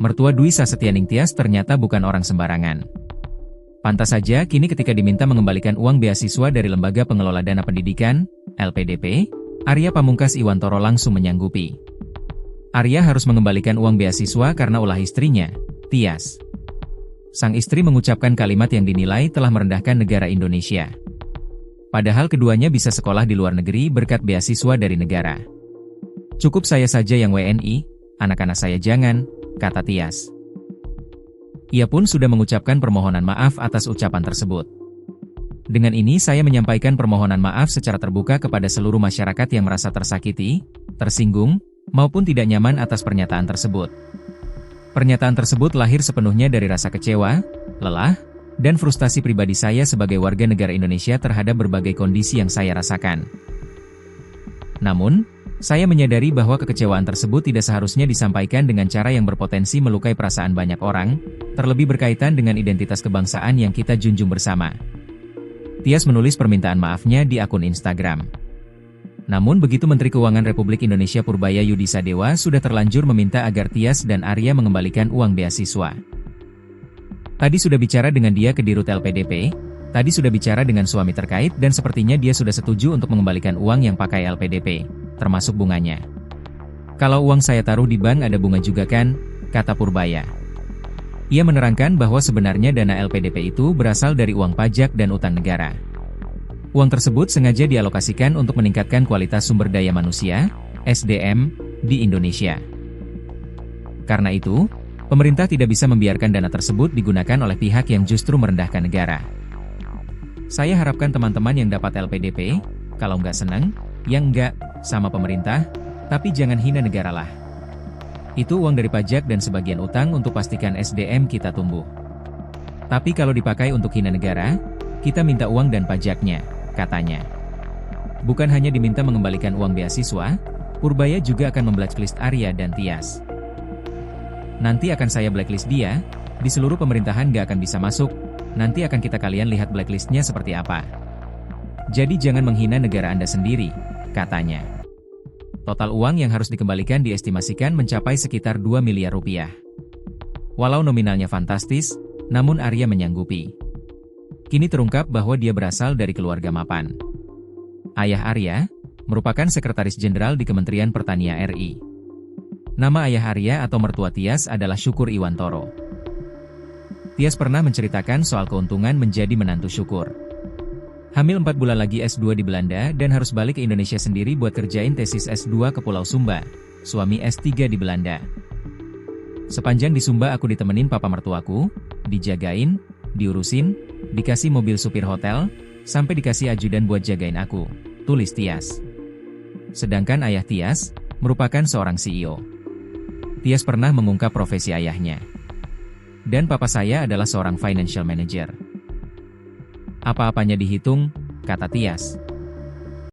mertua Dwi Sasetyaning Tias ternyata bukan orang sembarangan. Pantas saja kini ketika diminta mengembalikan uang beasiswa dari Lembaga Pengelola Dana Pendidikan, LPDP, Arya Pamungkas Iwantoro langsung menyanggupi. Arya harus mengembalikan uang beasiswa karena ulah istrinya, Tias. Sang istri mengucapkan kalimat yang dinilai telah merendahkan negara Indonesia. Padahal keduanya bisa sekolah di luar negeri berkat beasiswa dari negara. Cukup saya saja yang WNI, anak-anak saya jangan, kata Tias. Ia pun sudah mengucapkan permohonan maaf atas ucapan tersebut. Dengan ini saya menyampaikan permohonan maaf secara terbuka kepada seluruh masyarakat yang merasa tersakiti, tersinggung, maupun tidak nyaman atas pernyataan tersebut. Pernyataan tersebut lahir sepenuhnya dari rasa kecewa, lelah, dan frustasi pribadi saya sebagai warga negara Indonesia terhadap berbagai kondisi yang saya rasakan. Namun, saya menyadari bahwa kekecewaan tersebut tidak seharusnya disampaikan dengan cara yang berpotensi melukai perasaan banyak orang, terlebih berkaitan dengan identitas kebangsaan yang kita junjung bersama. Tias menulis permintaan maafnya di akun Instagram. Namun begitu Menteri Keuangan Republik Indonesia Purbaya Yudi Sadewa sudah terlanjur meminta agar Tias dan Arya mengembalikan uang beasiswa. Tadi sudah bicara dengan dia ke Dirut LPDP, tadi sudah bicara dengan suami terkait dan sepertinya dia sudah setuju untuk mengembalikan uang yang pakai LPDP, termasuk bunganya. Kalau uang saya taruh di bank ada bunga juga kan, kata Purbaya. Ia menerangkan bahwa sebenarnya dana LPDP itu berasal dari uang pajak dan utang negara. Uang tersebut sengaja dialokasikan untuk meningkatkan kualitas sumber daya manusia, SDM, di Indonesia. Karena itu, pemerintah tidak bisa membiarkan dana tersebut digunakan oleh pihak yang justru merendahkan negara. Saya harapkan teman-teman yang dapat LPDP, kalau nggak senang, yang nggak, sama pemerintah, tapi jangan hina negara lah. Itu uang dari pajak dan sebagian utang untuk pastikan SDM kita tumbuh. Tapi kalau dipakai untuk hina negara, kita minta uang dan pajaknya, katanya. Bukan hanya diminta mengembalikan uang beasiswa, Purbaya juga akan memblacklist Arya dan Tias. Nanti akan saya blacklist dia, di seluruh pemerintahan nggak akan bisa masuk, nanti akan kita kalian lihat blacklistnya seperti apa. Jadi jangan menghina negara Anda sendiri, katanya. Total uang yang harus dikembalikan diestimasikan mencapai sekitar 2 miliar rupiah. Walau nominalnya fantastis, namun Arya menyanggupi. Kini terungkap bahwa dia berasal dari keluarga mapan. Ayah Arya merupakan Sekretaris Jenderal di Kementerian Pertanian RI. Nama ayah Arya atau mertua Tias adalah Syukur Iwantoro. Tias pernah menceritakan soal keuntungan menjadi menantu Syukur. Hamil 4 bulan lagi S2 di Belanda dan harus balik ke Indonesia sendiri buat kerjain tesis S2 ke Pulau Sumba, suami S3 di Belanda. Sepanjang di Sumba aku ditemenin papa mertuaku, dijagain, diurusin, dikasih mobil supir hotel, sampai dikasih ajudan buat jagain aku, tulis Tias. Sedangkan ayah Tias, merupakan seorang CEO. Tias pernah mengungkap profesi ayahnya. Dan papa saya adalah seorang financial manager. Apa-apanya dihitung, kata Tias.